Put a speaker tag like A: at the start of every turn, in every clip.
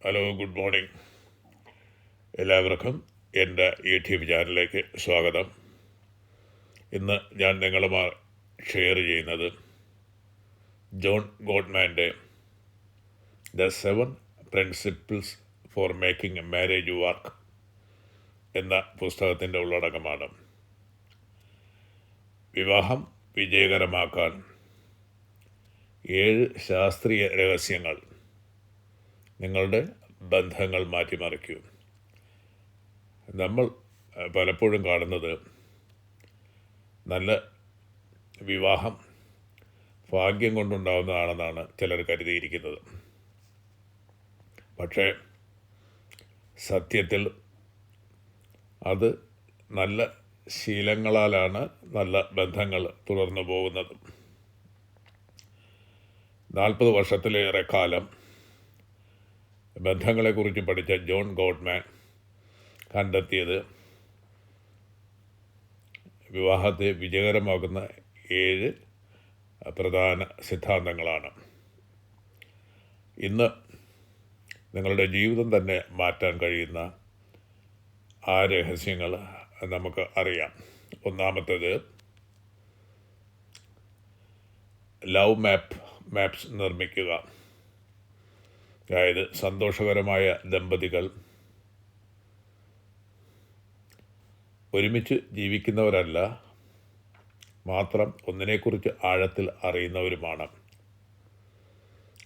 A: Hello, good morning. എല്ലാവർക്കും എൻ്റെ YouTube ചാനലിലേക്ക് സ്വാഗതം. ഇന്ന് ഞാൻ നിങ്ങളുമായി ഷെയർ ചെയ്യുന്നത് ജോൺ ഗോട്ട്മാൻ്റെ the 7 principles for making a marriage work എന്ന പുസ്തകത്തിൻ്റെ ഉള്ളടക്കമാണ്. വിവാഹം വിജയകരമാക്കാൻ 7 ശാസ്ത്രീയ രഹസ്യങ്ങൾ നിങ്ങളുടെ ബന്ധങ്ങൾ മാറ്റിമറിക്കൂ. നമ്മൾ പലപ്പോഴും കാണുന്നത് നല്ല വിവാഹം ഭാഗ്യം കൊണ്ടുണ്ടാകുന്നതാണെന്നാണ് ചിലർ കരുതിയിരിക്കുന്നത്. പക്ഷേ സത്യത്തിൽ അത് നല്ല ശീലങ്ങളാലാണ് നല്ല ബന്ധങ്ങൾ തുടർന്നു പോകുന്നത്. 40 വർഷത്തിലേറെ കാലം ബന്ധങ്ങളെക്കുറിച്ച് പഠിച്ച ജോൺ ഗോട്ട്മാൻ കണ്ടെത്തിയത് വിവാഹത്തെ വിജയകരമാക്കുന്ന 7 പ്രധാന സിദ്ധാന്തങ്ങളാണ്. ഇന്ന് നിങ്ങളുടെ ജീവിതം തന്നെ മാറ്റാൻ കഴിയുന്ന ആ രഹസ്യങ്ങൾ നമുക്ക് അറിയാം. ഒന്നാമത്തേത്, ലവ് മാപ്സ് നിർമ്മിക്കുക. അതായത് സന്തോഷകരമായ ദമ്പതികൾ ഒരുമിച്ച് ജീവിക്കുന്നവരല്ല, മാത്രം ഒന്നിനെക്കുറിച്ച് ആഴത്തിൽ അറിയുന്നവരുമാണ്.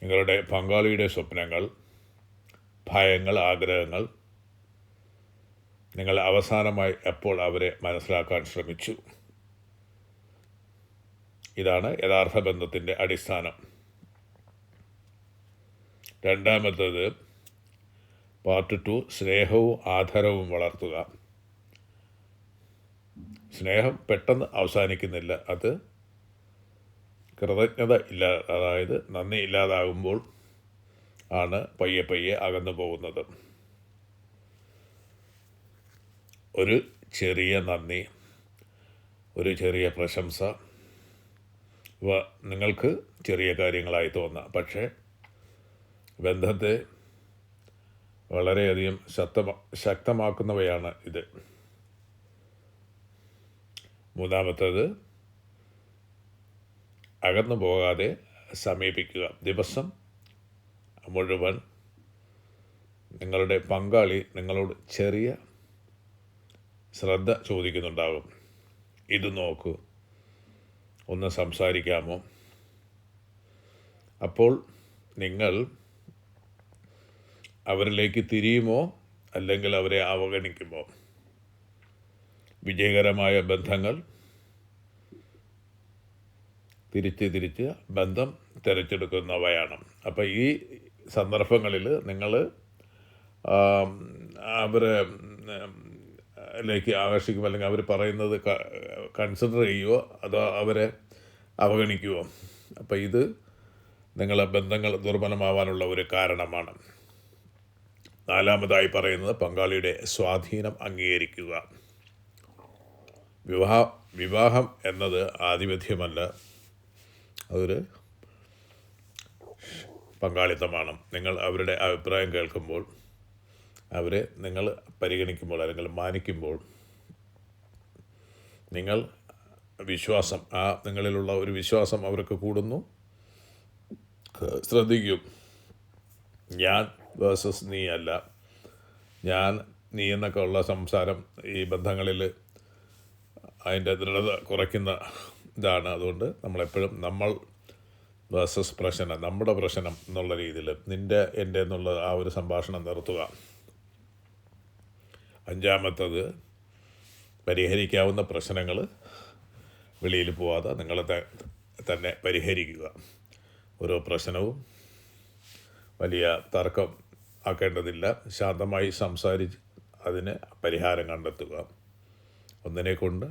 A: നിങ്ങളുടെ പങ്കാളിയുടെ സ്വപ്നങ്ങൾ, ഭയങ്ങൾ, ആഗ്രഹങ്ങൾ നിങ്ങൾ അവസാനമായി എപ്പോൾ അവരെ മനസ്സിലാക്കാൻ ശ്രമിച്ചു? ഇതാണ് യഥാർത്ഥ ബന്ധത്തിൻ്റെ അടിസ്ഥാനം. രണ്ടാമത്തേത്, പാർട്ട് 2, സ്നേഹവും ആദരവും വളർത്തുക. സ്നേഹം പെട്ടെന്ന് അവസാനിക്കുന്നില്ല. അത് കൃതജ്ഞത അതായത് നന്ദി ഇല്ലാതാകുമ്പോൾ ആണ് പയ്യെ അകന്നു പോകുന്നത്. ഒരു ചെറിയ നന്ദി, ഒരു ചെറിയ പ്രശംസ, ഇവ നിങ്ങൾക്ക് ചെറിയ കാര്യങ്ങളായി തോന്നാം, പക്ഷേ ബന്ധത്തെ വളരെയധികം ശക്തമാക്കുന്നവയാണ് ഇത്. മൂന്നാമത്തേത്, അകന്നു പോകാതെ സമീപിക്കുക. ദിവസം മുഴുവൻ നിങ്ങളുടെ പങ്കാളി നിങ്ങളോട് ചെറിയ ശ്രദ്ധ ചോദിക്കുന്നുണ്ടാകും. ഇത് നോക്കൂ, ഒന്ന് സംസാരിക്കാമോ? അപ്പോൾ നിങ്ങൾ അവരിലേക്ക് തിരിയുമോ അല്ലെങ്കിൽ അവരെ അവഗണിക്കുമോ? വിജയകരമായ ബന്ധങ്ങൾ തിരിച്ച് ബന്ധം തിരഞ്ഞെടുക്കുന്നവയാണ്. അപ്പോൾ ഈ സന്ദർഭങ്ങളിൽ നിങ്ങൾ അവരെ ലേക്ക് ആകർഷിക്കുമോ, അല്ലെങ്കിൽ അവർ പറയുന്നത് കൺസിഡർ ചെയ്യുമോ, അതോ അവരെ അവഗണിക്കുമോ? അപ്പോൾ ഇത് നിങ്ങളെ ബന്ധങ്ങൾ ദുർബലമാവാനുള്ള ഒരു കാരണമാണ്. നാലാമതായി പറയുന്നത്, പങ്കാളിയുടെ സ്വാധീനം അംഗീകരിക്കുക. വിവാഹം എന്നത് ആധിപത്യമല്ല, അതൊരു പങ്കാളിത്തമാണ്. നിങ്ങൾ അവരുടെ അഭിപ്രായം കേൾക്കുമ്പോൾ, അവരെ നിങ്ങൾ പരിഗണിക്കുമ്പോൾ അല്ലെങ്കിൽ മാനിക്കുമ്പോൾ, നിങ്ങൾ വിശ്വാസം, നിങ്ങളിലുള്ള ഒരു വിശ്വാസം അവർക്ക് കൂടുന്നു. ശ്രദ്ധിക്കും, ഞാൻ വേഴ്സസ് നീ അല്ല, നീ എന്നൊക്കെ ഉള്ള സംസാരം ഈ ബന്ധങ്ങളിൽ അതിൻ്റെ ദൃഢത കുറയ്ക്കുന്ന ഇതാണ്. അതുകൊണ്ട് നമ്മളെപ്പോഴും നമ്മൾ വേഴ്സസ് പ്രശ്നം, നമ്മുടെ പ്രശ്നം എന്നുള്ള രീതിയിൽ നിൻ്റെ എൻ്റെ എന്നുള്ള ആ ഒരു സംഭാഷണം നിർത്തുക. അഞ്ചാമത്തത്, പരിഹരിക്കാവുന്ന പ്രശ്നങ്ങൾ വെളിയിൽ പോവാതെ നിങ്ങളെ തന്നെ പരിഹരിക്കുക. ഓരോ പ്രശ്നവും വലിയ തർക്കം ആക്കേണ്ടതില്ല. ശാന്തമായി സംസാരിച്ച് അതിന് പരിഹാരം കണ്ടെത്തുക. ഒന്നിനെ കൊണ്ട്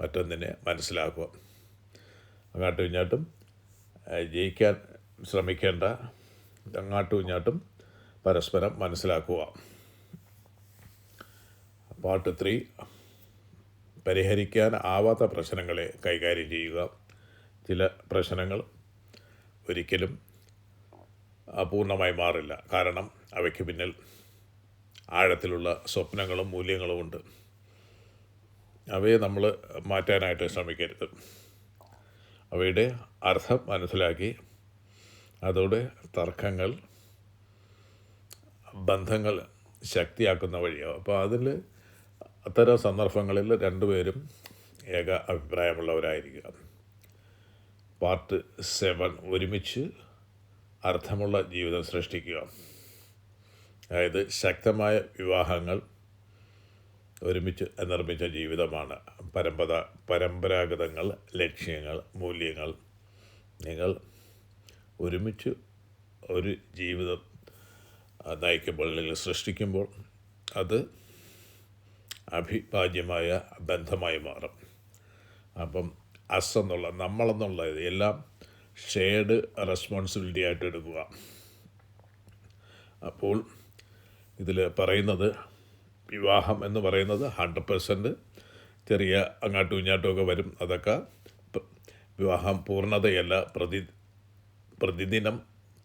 A: മറ്റൊന്നിനെ മനസ്സിലാക്കുക. അങ്ങോട്ടും ഇങ്ങോട്ടും ജയിക്കാൻ ശ്രമിക്കേണ്ട, അങ്ങോട്ടും ഇങ്ങോട്ടും പരസ്പരം മനസ്സിലാക്കുക. പാർട്ട് 3, പരിഹരിക്കാൻ ആവാത്ത പ്രശ്നങ്ങളെ കൈകാര്യം ചെയ്യുക. ചില പ്രശ്നങ്ങൾ ഒരിക്കലും പൂർണ്ണമായി മാറില്ല. കാരണം അവയ്ക്ക് പിന്നിൽ ആഴത്തിലുള്ള സ്വപ്നങ്ങളും മൂല്യങ്ങളും ഉണ്ട്. അവയെ നമ്മൾ മാറ്റാനായിട്ട് ശ്രമിക്കരുത്. അവയുടെ അർത്ഥം മനസ്സിലാക്കി അതോടെ തർക്കങ്ങൾ ബന്ധങ്ങൾ ശക്തിയാക്കുന്ന വഴിയാവും. അപ്പോൾ അത്തരം സന്ദർഭങ്ങളിൽ രണ്ടുപേരും ഏക അഭിപ്രായമുള്ളവരായിരിക്കുക. പാർട്ട് 7 ഒരുമിച്ച് അർത്ഥമുള്ള ജീവിതം സൃഷ്ടിക്കുക. അതായത് ശക്തമായ വിവാഹങ്ങൾ ഒരുമിച്ച് നിർമ്മിച്ച ജീവിതമാണ്. പരമ്പരാഗതങ്ങൾ, ലക്ഷ്യങ്ങൾ, മൂല്യങ്ങൾ നിങ്ങൾ ഒരുമിച്ച് ഒരു ജീവിതം നയിക്കുമ്പോൾ അല്ലെങ്കിൽ സൃഷ്ടിക്കുമ്പോൾ അത് അഭിവാജ്യമായ ബന്ധമായി മാറും. അപ്പം നമ്മളെന്നുള്ളത് എല്ലാം ഷെയർഡ് റെസ്പോൺസിബിലിറ്റി ആയിട്ട് എടുക്കുക. അപ്പോൾ ഇതിൽ പറയുന്നത് വിവാഹം എന്ന് പറയുന്നത് 100% ചെറിയ അങ്ങാട്ടും ഇങ്ങാട്ടും ഒക്കെ വരും. അതൊക്കെ വിവാഹം പൂർണ്ണതയല്ല. പ്രതിദിനം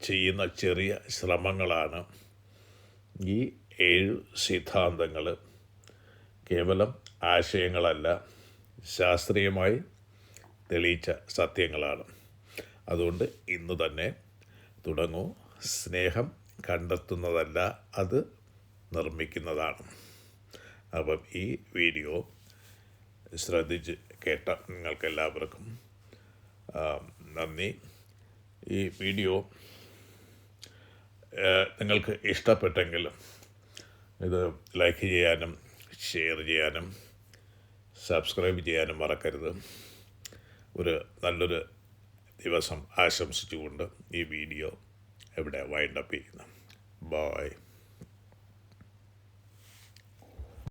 A: ചെയ്യുന്ന ചെറിയ ശ്രമങ്ങളാണ്. ഈ 7 സിദ്ധാന്തങ്ങൾ കേവലം ആശയങ്ങളല്ല, ശാസ്ത്രീയമായി തെളിയിച്ച സത്യങ്ങളാണ്. അതുകൊണ്ട് ഇന്ന് തന്നെ തുടങ്ങൂ. സ്നേഹം കണ്ടെത്തുന്നതല്ല, അത് നിർമ്മിക്കുന്നതാണ്. അപ്പം ഈ വീഡിയോ ശ്രദ്ധിച്ച് കേട്ട നിങ്ങൾക്കെല്ലാവർക്കും നന്ദി. ഈ വീഡിയോ നിങ്ങൾക്ക് ഇഷ്ടപ്പെട്ടെങ്കിൽ ഇത് ലൈക്ക് ചെയ്യാനും ഷെയർ ചെയ്യാനും സബ്സ്ക്രൈബ് ചെയ്യാനും മറക്കരുത്. നല്ലൊരു ദിവസം ആശംസിച്ചുകൊണ്ട് ഈ വീഡിയോ ഇവിടെ വൈൻഡപ്പ് ചെയ്യുന്നു. ബൈ.